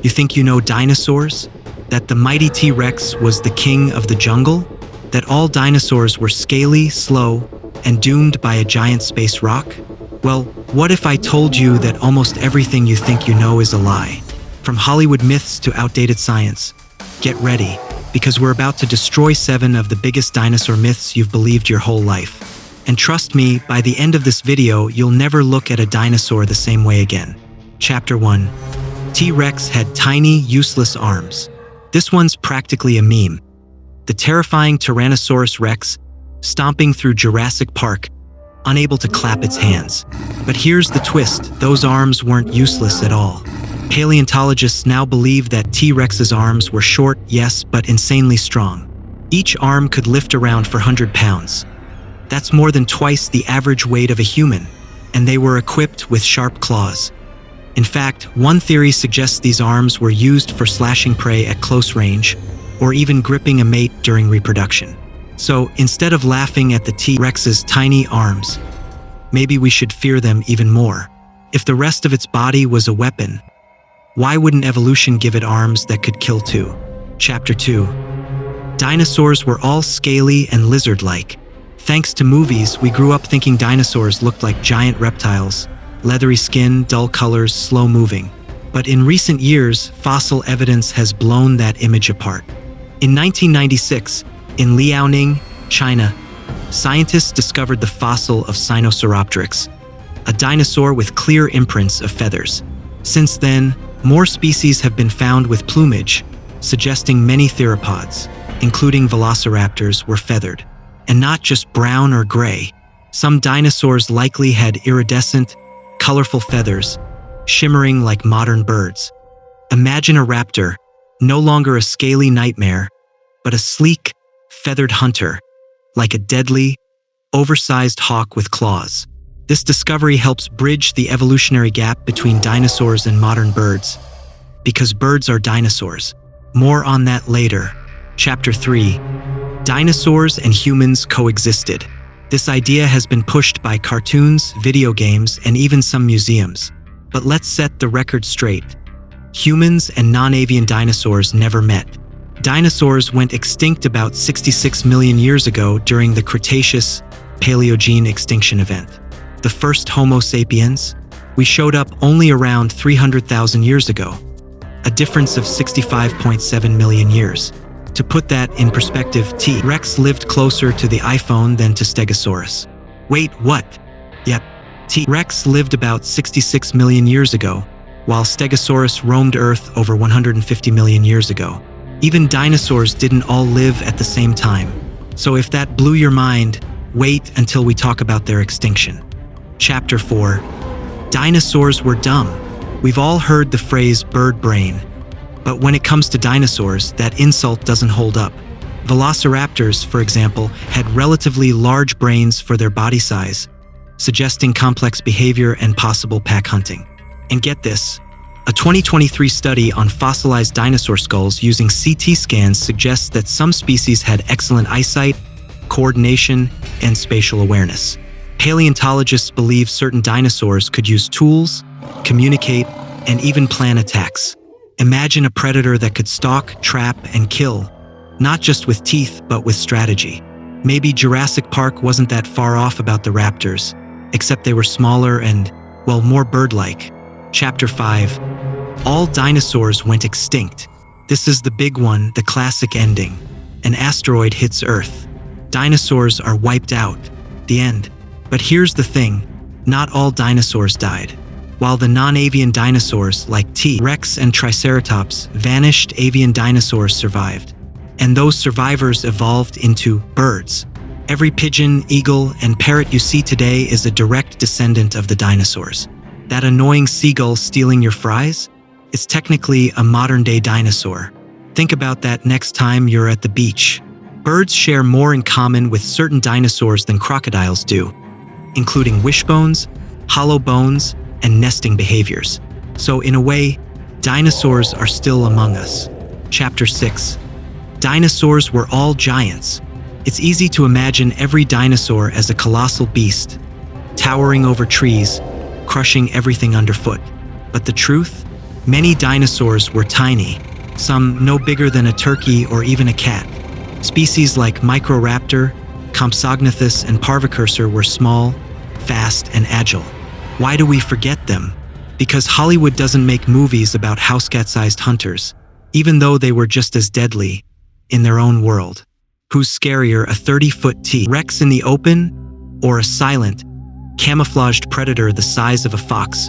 You think you know dinosaurs? That the mighty T-Rex was the king of the jungle? That all dinosaurs were scaly, slow, and doomed by a giant space rock? Well, what if I told you that almost everything you think you know is a lie? From Hollywood myths to outdated science. Get ready, because we're about to destroy 7 of the biggest dinosaur myths you've believed your whole life. And trust me, by the end of this video, you'll never look at a dinosaur the same way again. Chapter 1. T-Rex had tiny, useless arms. This one's practically a meme. The terrifying Tyrannosaurus Rex, stomping through Jurassic Park, unable to clap its hands. But here's the twist, those arms weren't useless at all. Paleontologists now believe that T-Rex's arms were short, yes, but insanely strong. Each arm could lift around 400 pounds. That's more than twice the average weight of a human, and they were equipped with sharp claws. In fact, one theory suggests these arms were used for slashing prey at close range, or even gripping a mate during reproduction. So, instead of laughing at the T-Rex's tiny arms, maybe we should fear them even more. If the rest of its body was a weapon, why wouldn't evolution give it arms that could kill too? Chapter 2. Dinosaurs were all scaly and lizard-like. Thanks to movies, we grew up thinking dinosaurs looked like giant reptiles, leathery skin, dull colors, slow-moving. But in recent years, fossil evidence has blown that image apart. In 1996, in Liaoning, China, scientists discovered the fossil of Sinosauropteryx, a dinosaur with clear imprints of feathers. Since then, more species have been found with plumage, suggesting many theropods, including velociraptors, were feathered. And not just brown or gray. Some dinosaurs likely had iridescent, colorful feathers, shimmering like modern birds. Imagine a raptor, no longer a scaly nightmare, but a sleek, feathered hunter, like a deadly, oversized hawk with claws. This discovery helps bridge the evolutionary gap between dinosaurs and modern birds, because birds are dinosaurs. More on that later. Chapter 3. Dinosaurs and humans coexisted. This idea has been pushed by cartoons, video games, and even some museums. But let's set the record straight. Humans and non-avian dinosaurs never met. Dinosaurs went extinct about 66 million years ago during the Cretaceous-Paleogene extinction event. The first Homo sapiens, we showed up only around 300,000 years ago, a difference of 65.7 million years. To put that in perspective, T-Rex lived closer to the iPhone than to Stegosaurus. Wait, what? Yep, T-Rex lived about 66 million years ago, while Stegosaurus roamed Earth over 150 million years ago. Even dinosaurs didn't all live at the same time. So if that blew your mind, wait until we talk about their extinction. Chapter 4. Dinosaurs were dumb. We've all heard the phrase bird brain. But when it comes to dinosaurs, that insult doesn't hold up. Velociraptors, for example, had relatively large brains for their body size, suggesting complex behavior and possible pack hunting. And get this, a 2023 study on fossilized dinosaur skulls using CT scans suggests that some species had excellent eyesight, coordination, and spatial awareness. Paleontologists believe certain dinosaurs could use tools, communicate, and even plan attacks. Imagine a predator that could stalk, trap, and kill, not just with teeth, but with strategy. Maybe Jurassic Park wasn't that far off about the raptors, except they were smaller and, well, more bird-like. Chapter 5. All dinosaurs went extinct. This is the big one, the classic ending. An asteroid hits Earth. Dinosaurs are wiped out. The end. But here's the thing, not all dinosaurs died. While the non-avian dinosaurs like T-Rex and Triceratops vanished, avian dinosaurs survived. And those survivors evolved into birds. Every pigeon, eagle, and parrot you see today is a direct descendant of the dinosaurs. That annoying seagull stealing your fries? It's technically a modern-day dinosaur. Think about that next time you're at the beach. Birds share more in common with certain dinosaurs than crocodiles do, including wishbones, hollow bones, and nesting behaviors. So in a way, dinosaurs are still among us. Chapter 6. Dinosaurs were all giants. It's easy to imagine every dinosaur as a colossal beast, towering over trees, crushing everything underfoot. But the truth? Many dinosaurs were tiny, some no bigger than a turkey or even a cat. Species like Microraptor, Compsognathus, and Parvicursor were small, fast, and agile. Why do we forget them? Because Hollywood doesn't make movies about housecat-sized hunters, even though they were just as deadly in their own world. Who's scarier, a 30-foot T-Rex in the open, or a silent, camouflaged predator the size of a fox,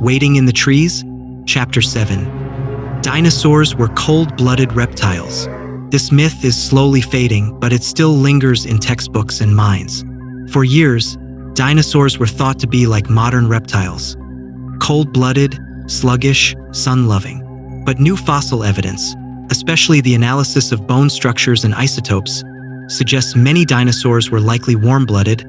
waiting in the trees? Chapter 7. Dinosaurs were cold-blooded reptiles. This myth is slowly fading, but it still lingers in textbooks and minds. For years, dinosaurs were thought to be like modern reptiles, cold-blooded, sluggish, sun-loving. But new fossil evidence, especially the analysis of bone structures and isotopes, suggests many dinosaurs were likely warm-blooded,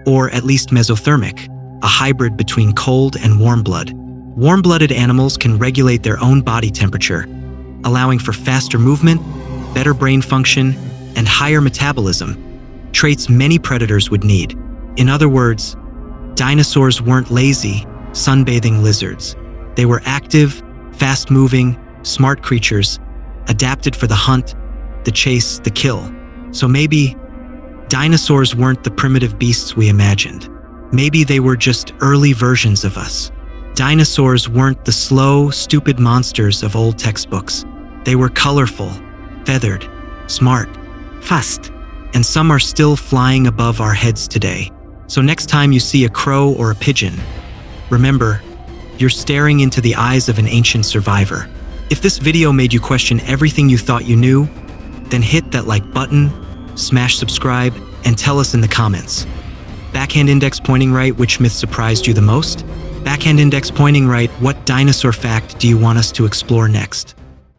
or at least mesothermic, a hybrid between cold and warm blood. Warm-blooded animals can regulate their own body temperature, allowing for faster movement, better brain function, and higher metabolism, traits many predators would need. In other words, dinosaurs weren't lazy, sunbathing lizards. They were active, fast-moving, smart creatures, adapted for the hunt, the chase, the kill. So maybe dinosaurs weren't the primitive beasts we imagined. Maybe they were just early versions of us. Dinosaurs weren't the slow, stupid monsters of old textbooks. They were colorful, feathered, smart, fast, and some are still flying above our heads today. So next time you see a crow or a pigeon, remember, you're staring into the eyes of an ancient survivor. If this video made you question everything you thought you knew, then hit that like button, smash subscribe, and tell us in the comments. Backhand index pointing right, which myth surprised you the most? Backhand index pointing right, what dinosaur fact do you want us to explore next?